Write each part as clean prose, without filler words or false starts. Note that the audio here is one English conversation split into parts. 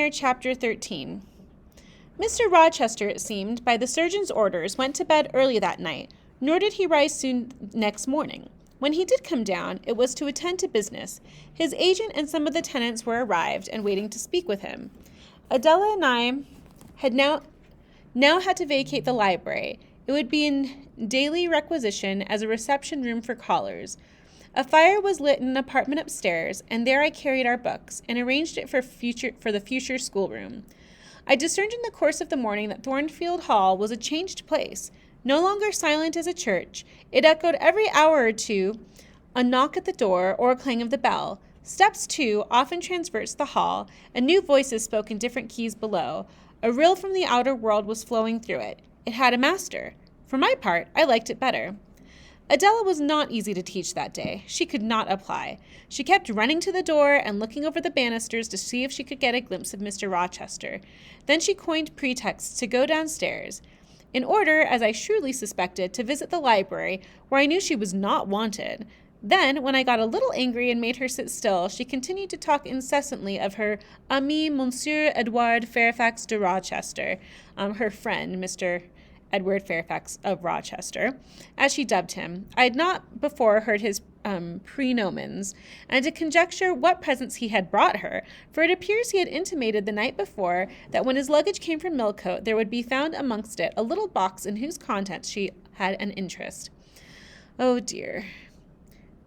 Eyre Chapter 13. Mr. Rochester, it seemed, by the surgeon's orders, went to bed early that night, nor did he rise soon next morning. When he did come down, it was to attend to business. His agent and some of the tenants were arrived and waiting to speak with him. Adela and I had now had to vacate the library. It would be in daily requisition as a reception room for callers. A fire was lit in an apartment upstairs, and there I carried our books and arranged it for the future schoolroom. I discerned in the course of the morning that Thornfield Hall was a changed place. No longer silent as a church, it echoed every hour or two a knock at the door or a clang of the bell. Steps, too, often traversed the hall, and new voices spoke in different keys below. A rill from the outer world was flowing through it. It had a master. For my part, I liked it better. Adela was not easy to teach that day. She could not apply. She kept running to the door and looking over the banisters to see if she could get a glimpse of Mr. Rochester. Then she coined pretexts to go downstairs, in order, as I shrewdly suspected, to visit the library, where I knew she was not wanted. Then, when I got a little angry and made her sit still, she continued to talk incessantly of her ami, Monsieur Edward Fairfax de Rochester, her friend, Mr. Edward Fairfax of Rochester, as she dubbed him. I had not before heard his prenomens, and to conjecture what presents he had brought her, for it appears he had intimated the night before that when his luggage came from Millcote there would be found amongst it a little box in whose contents she had an interest. Oh dear.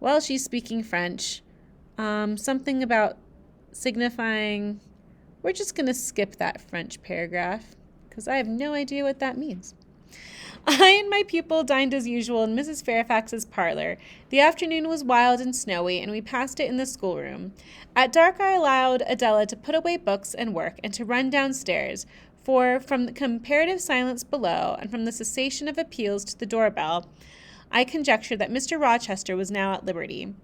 Well, she's speaking French. Something about signifying... We're just going to skip that French paragraph, because I have no idea what that means. I and my pupil dined as usual in Mrs. Fairfax's parlor. The afternoon was wild and snowy, and we passed it in the schoolroom. At dark I allowed Adela to put away books and work, and to run downstairs, for from the comparative silence below, and from the cessation of appeals to the doorbell, I conjectured that Mr. Rochester was now at liberty.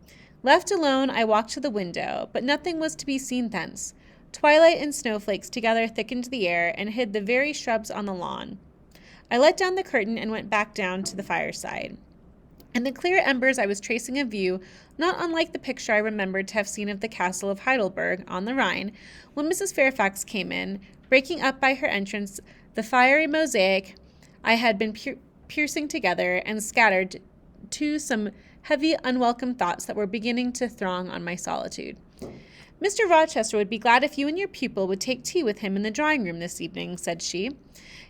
Left alone, I walked to the window, but nothing was to be seen thence. Twilight and snowflakes together thickened the air, and hid the very shrubs on the lawn. I let down the curtain and went back down to the fireside. In the clear embers I was tracing a view not unlike the picture I remembered to have seen of the castle of Heidelberg on the Rhine, when Mrs. Fairfax came in, breaking up by her entrance the fiery mosaic I had been piercing together, and scattered to some heavy, unwelcome thoughts that were beginning to throng on my solitude. Mr. Rochester would be glad if you and your pupil would take tea with him in the drawing-room this evening, said she.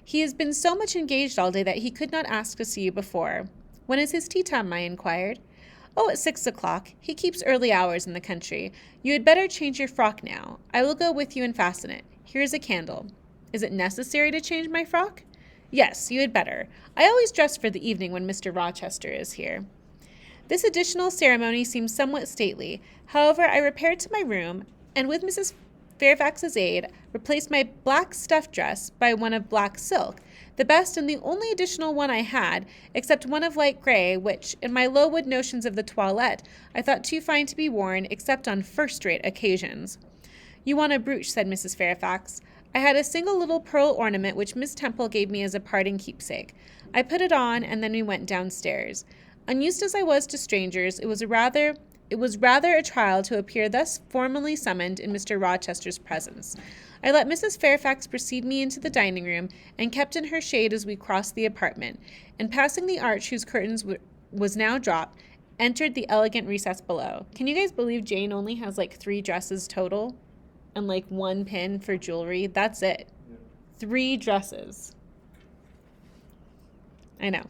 He has been so much engaged all day that he could not ask to see you before. When is his tea time? I inquired. Oh, at 6 o'clock. He keeps early hours in the country. You had better change your frock now. I will go with you and fasten it. Here is a candle. Is it necessary to change my frock? Yes, you had better. I always dress for the evening when Mr. Rochester is here. This additional ceremony seemed somewhat stately. However, I repaired to my room, and with Mrs. Fairfax's aid, replaced my black stuff dress by one of black silk, the best and the only additional one I had, except one of light gray, which, in my Lowood notions of the toilette, I thought too fine to be worn except on first-rate occasions. You want a brooch, said Mrs. Fairfax. I had a single little pearl ornament which Miss Temple gave me as a parting keepsake. I put it on, and then we went downstairs. Unused as I was to strangers, it was rather a trial to appear thus formally summoned in Mr. Rochester's presence. I let Mrs. Fairfax precede me into the dining-room, and kept in her shade as we crossed the apartment, and passing the arch whose curtains was now dropped, entered the elegant recess below. Can you guys believe Jane only has 3 dresses total? And 1 pin for jewelry? That's it. 3 dresses. I know.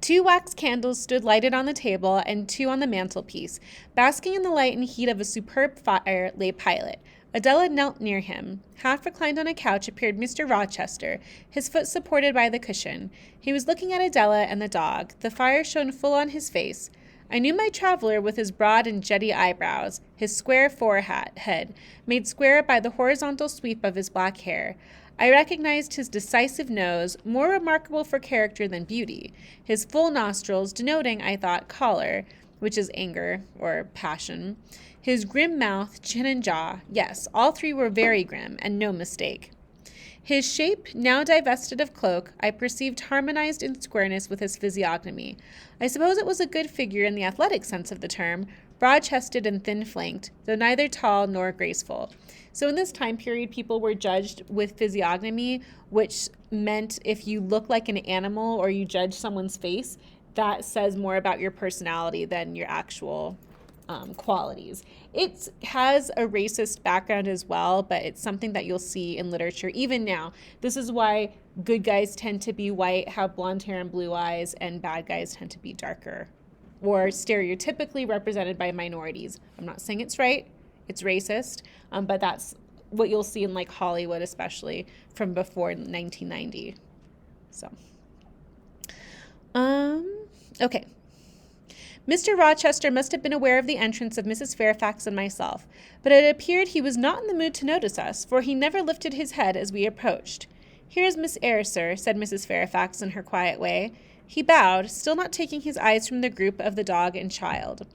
2 wax candles stood lighted on the table, and 2 on the mantelpiece. Basking in the light and heat of a superb fire lay Pilot. Adela knelt near him. Half reclined on a couch appeared Mr. Rochester, his foot supported by the cushion. He was looking at Adela and the dog. The fire shone full on his face. I knew my traveler with his broad and jetty eyebrows, his square forehead, made square by the horizontal sweep of his black hair. I recognized his decisive nose, more remarkable for character than beauty, his full nostrils, denoting, I thought, choler, which is anger or passion, his grim mouth, chin, and jaw. Yes, all 3 were very grim, and no mistake. His shape, now divested of cloak, I perceived harmonized in squareness with his physiognomy. I suppose it was a good figure in the athletic sense of the term, broad-chested and thin-flanked, though neither tall nor graceful. So in this time period, people were judged with physiognomy, which meant if you look like an animal or you judge someone's face, that says more about your personality than your actual qualities. It has a racist background as well, but it's something that you'll see in literature even now. This is why good guys tend to be white, have blonde hair and blue eyes, and bad guys tend to be darker or stereotypically represented by minorities. I'm not saying it's right, it's racist, but that's what you'll see in like Hollywood, especially from before 1990. So, okay. Mr. Rochester must have been aware of the entrance of Mrs. Fairfax and myself, but it appeared he was not in the mood to notice us, for he never lifted his head as we approached. "Here is Miss Eyre, sir," said Mrs. Fairfax in her quiet way. He bowed, still not taking his eyes from the group of the dog and child.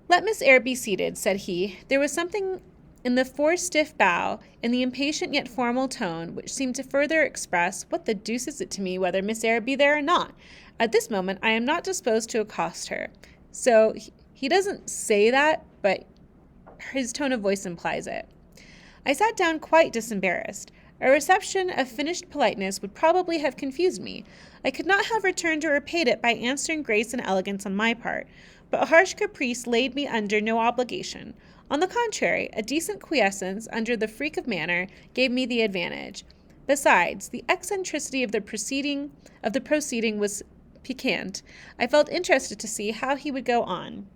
"Let Miss Eyre be seated," said he. There was something in the forced stiff bow, in the impatient yet formal tone, which seemed to further express, "What the deuce is it to me whether Miss Eyre be there or not? At this moment I am not disposed to accost her." So he doesn't say that, but his tone of voice implies it. I sat down quite disembarrassed. A reception of finished politeness would probably have confused me. I could not have returned or repaid it by answering grace and elegance on my part, but a harsh caprice laid me under no obligation. On the contrary, a decent quiescence, under the freak of manner, gave me the advantage. Besides, the eccentricity of the proceeding was piquant. I felt interested to see how he would go on.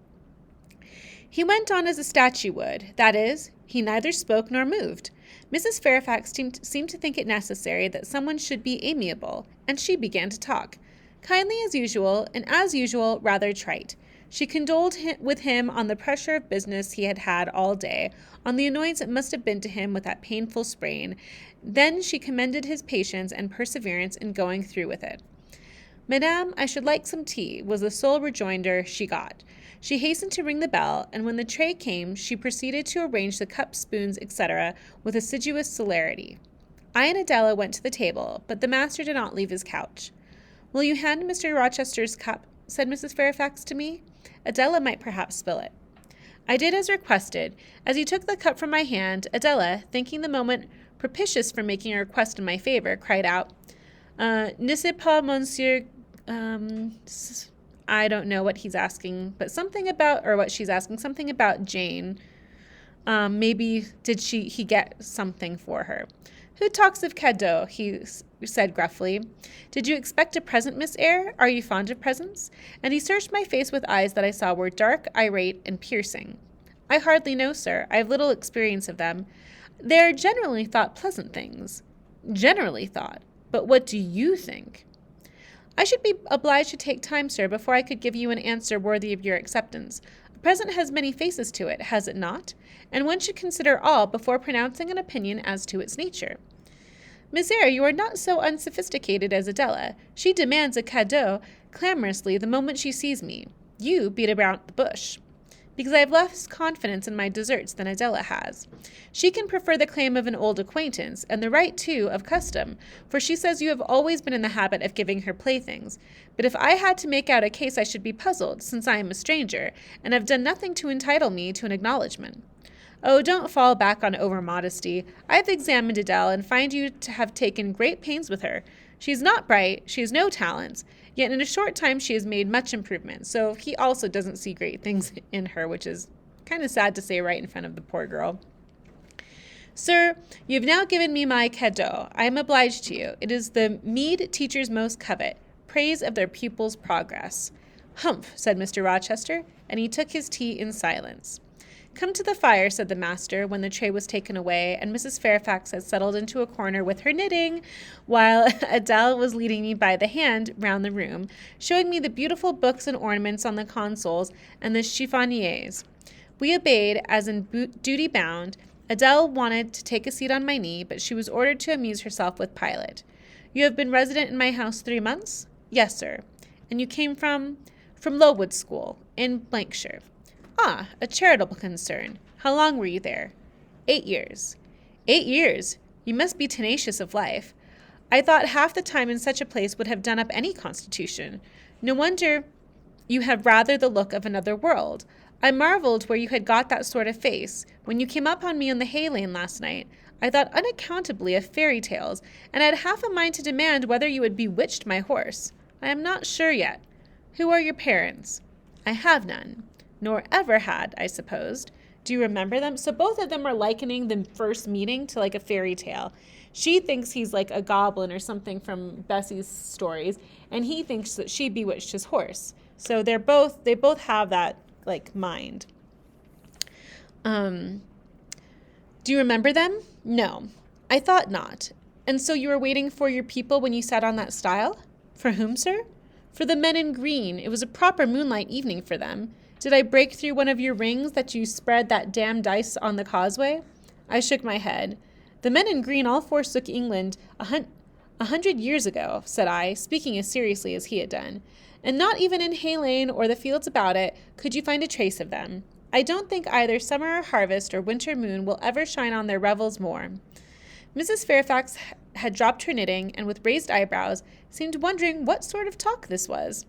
He went on as a statue would, that is, he neither spoke nor moved. Mrs. Fairfax seemed to think it necessary that someone should be amiable, and she began to talk. Kindly as usual, and as usual rather trite. She condoled with him on the pressure of business he had had all day, on the annoyance it must have been to him with that painful sprain. Then she commended his patience and perseverance in going through with it. "Madame, I should like some tea," was the sole rejoinder she got. She hastened to ring the bell, and when the tray came, she proceeded to arrange the cups, spoons, etc., with assiduous celerity. I and Adela went to the table, but the master did not leave his couch. "Will you hand Mr. Rochester's cup?" said Mrs. Fairfax to me. "Adela might perhaps spill it." I did as requested. As he took the cup from my hand, Adela, thinking the moment propitious for making a request in my favor, cried out, "Ne sais pas, monsieur," I don't know what he's asking, but something about, or what she's asking, something about Jane. Maybe did he get something for her? "Who talks of cadeaux?" he said gruffly. "Did you expect a present, Miss Eyre? Are you fond of presents?" And he searched my face with eyes that I saw were dark, irate, and piercing. "I hardly know, sir. I have little experience of them. They are generally thought pleasant things." "Generally thought. But what do you think?" "I should be obliged to take time, sir, before I could give you an answer worthy of your acceptance. A present has many faces to it, has it not? And one should consider all before pronouncing an opinion as to its nature." "Miss Eyre, you are not so unsophisticated as Adela. She demands a cadeau clamorously the moment she sees me. You beat about the bush." "Because I have less confidence in my deserts than Adela has. She can prefer the claim of an old acquaintance, and the right, too, of custom, for she says you have always been in the habit of giving her playthings. But if I had to make out a case I should be puzzled, since I am a stranger, and have done nothing to entitle me to an acknowledgment." "Oh, don't fall back on over-modesty. I have examined Adele, and find you to have taken great pains with her. She is not bright, she has no talents, yet in a short time she has made much improvement, so he also doesn't see great things in her, which is kind of sad to say right in front of the poor girl. "Sir, you have now given me my cadeau. I am obliged to you. It is the meed teachers most covet, praise of their pupils' progress." "Humph," said Mr. Rochester, and he took his tea in silence. "Come to the fire," said the master, when the tray was taken away, and Mrs. Fairfax had settled into a corner with her knitting, while Adele was leading me by the hand round the room, showing me the beautiful books and ornaments on the consoles and the chiffoniers. We obeyed, as in duty bound. Adele wanted to take a seat on my knee, but she was ordered to amuse herself with Pilot. "You have been resident in my house 3 months?" "Yes, sir." "And you came from—" "From Lowood School, in Lancashire." "Ah, a charitable concern. How long were you there?" 8 years. 8 years? You must be tenacious of life. I thought half the time in such a place would have done up any constitution. No wonder you have rather the look of another world. I marveled where you had got that sort of face. When you came up on me on the hay lane last night, I thought unaccountably of fairy tales, and I had half a mind to demand whether you had bewitched my horse. I am not sure yet. Who are your parents? I have none, nor ever had, I supposed. Do you remember them? So both of them are likening the first meeting to like a fairy tale. She thinks he's like a goblin or something from Bessie's stories, and he thinks that she bewitched his horse. So they both have that like mind. Do you remember them? No, I thought not. And so you were waiting for your people when you sat on that stile? For whom, sir? For the men in green. It was a proper moonlight evening for them. Did I break through one of your rings that you spread that damned dice on the causeway? I shook my head. The men in green all forsook England 100 years ago, said I, speaking as seriously as he had done. And not even in Hay Lane or the fields about it could you find a trace of them. I don't think either summer or harvest or winter moon will ever shine on their revels more. Mrs. Fairfax had dropped her knitting, and with raised eyebrows, seemed wondering what sort of talk this was.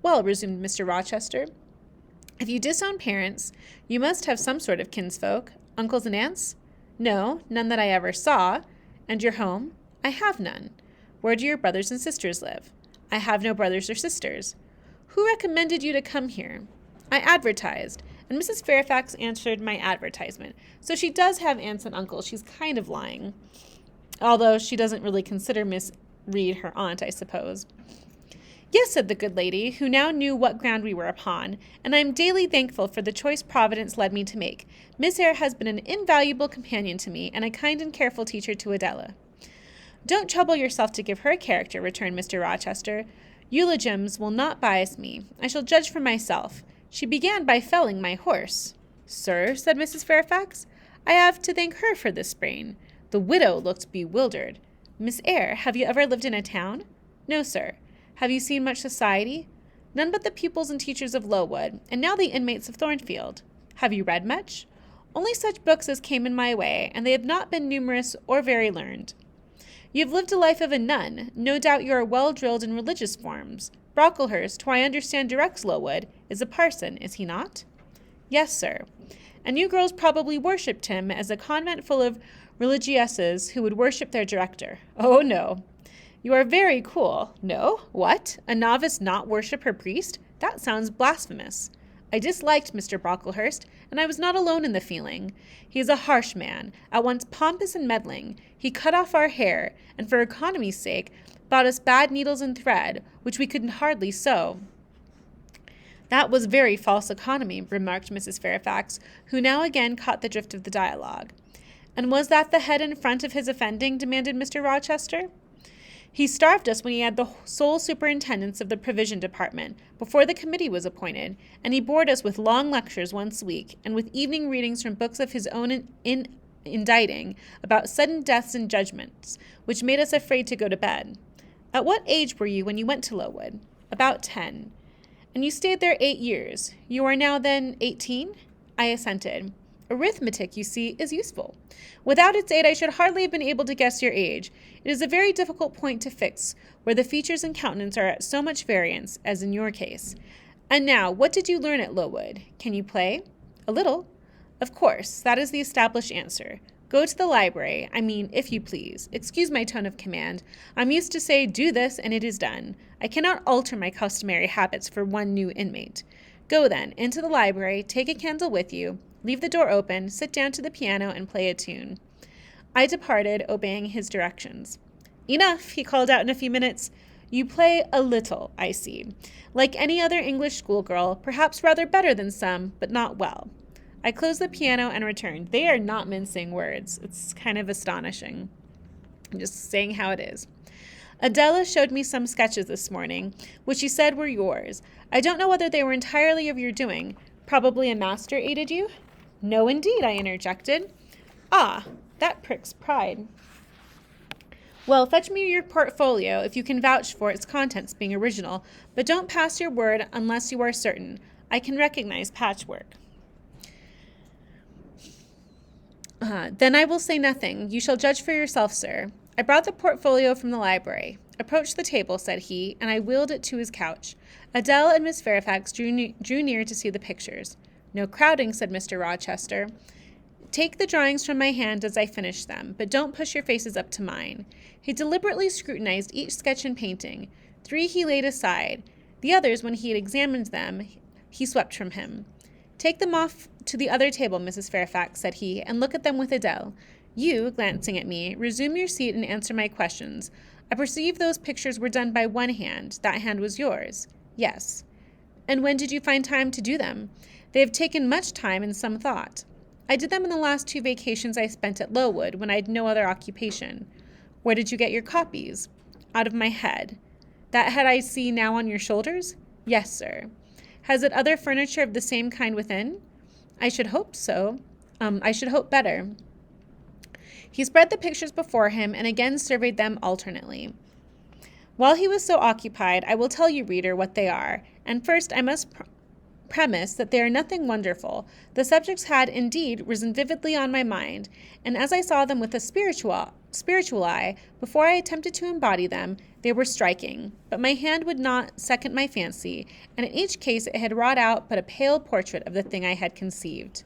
Well, resumed Mr. Rochester, if you disown parents, you must have some sort of kinsfolk. Uncles and aunts? No, none that I ever saw. And your home? I have none. Where do your brothers and sisters live? I have no brothers or sisters. Who recommended you to come here? I advertised, and Mrs. Fairfax answered my advertisement. So she does have aunts and uncles. She's kind of lying. Although she doesn't really consider Miss Reed her aunt, I suppose. Yes, said the good lady, who now knew what ground we were upon, and I am daily thankful for the choice Providence led me to make. Miss Eyre has been an invaluable companion to me, and a kind and careful teacher to Adela. Don't trouble yourself to give her a character, returned Mr. Rochester. Eulogiums will not bias me. I shall judge for myself. She began by felling my horse. Sir, said Mrs. Fairfax, I have to thank her for this sprain. The widow looked bewildered. Miss Eyre, have you ever lived in a town? No, sir. Have you seen much society? None but the pupils and teachers of Lowood, and now the inmates of Thornfield. Have you read much? Only such books as came in my way, and they have not been numerous or very learned. You have lived a life of a nun. No doubt you are well drilled in religious forms. Brocklehurst, who I understand directs Lowood, is a parson, is he not? Yes, sir. And you girls probably worshipped him as a convent full of religieuses who would worship their director. Oh, no. You are very cool. No? What? A novice not worship her priest? That sounds blasphemous. I disliked Mr. Brocklehurst, and I was not alone in the feeling. He is a harsh man, at once pompous and meddling. He cut off our hair, and for economy's sake, bought us bad needles and thread, which we could hardly sew. That was very false economy, remarked Mrs. Fairfax, who now again caught the drift of the dialogue. And was that the head and front of his offending? Demanded Mr. Rochester. He starved us when he had the sole superintendence of the provision department, before the committee was appointed, and he bored us with long lectures once a week, and with evening readings from books of his own inditing about sudden deaths and judgments, which made us afraid to go to bed. At what age were you when you went to Lowood? About 10. And you stayed there 8 years. You are now, then, 18? I assented. Arithmetic, you see, is useful. Without its aid, I should hardly have been able to guess your age. It is a very difficult point to fix, where the features and countenance are at so much variance, as in your case. And now, what did you learn at Lowood? Can you play? A little. Of course, that is the established answer. Go to the library, if you please. Excuse my tone of command. I'm used to say, do this, and it is done. I cannot alter my customary habits for one new inmate. Go, then, into the library, take a candle with you, leave the door open, sit down to the piano, and play a tune. I departed, obeying his directions. Enough, he called out in a few minutes. You play a little, I see. Like any other English schoolgirl, perhaps rather better than some, but not well. I closed the piano and returned. They are not mincing words. It's kind of astonishing. I'm just saying how it is. Adela showed me some sketches this morning, which she said were yours. I don't know whether they were entirely of your doing. Probably a master aided you? No, indeed, I interjected. Ah, that pricks pride. Well, fetch me your portfolio if you can vouch for its contents being original, but don't pass your word unless you are certain. I can recognize patchwork. Then I will say nothing. You shall judge for yourself, sir. I brought the portfolio from the library. Approach the table, said he, and I wheeled it to his couch. Adele and Miss Fairfax drew near to see the pictures. No crowding, said Mr. Rochester. Take the drawings from my hand as I finish them, but don't push your faces up to mine. He deliberately scrutinized each sketch and painting. 3 he laid aside. The others, when he had examined them, he swept from him. Take them off to the other table, Mrs. Fairfax, said he, and look at them with Adele. You, glancing at me, resume your seat and answer my questions. I perceive those pictures were done by one hand. That hand was yours. Yes. And when did you find time to do them? They have taken much time and some thought. I did them in the last 2 vacations I spent at Lowood, when I had no other occupation. Where did you get your copies? Out of my head. That head I see now on your shoulders? Yes, sir. Has it other furniture of the same kind within? I should hope so. I should hope better. He spread the pictures before him and again surveyed them alternately. While he was so occupied, I will tell you, reader, what they are. And first I must premise that they are nothing wonderful. The subjects had, indeed, risen vividly on my mind, and as I saw them with a spiritual eye, before I attempted to embody them, they were striking. But my hand would not second my fancy, and in each case it had wrought out but a pale portrait of the thing I had conceived.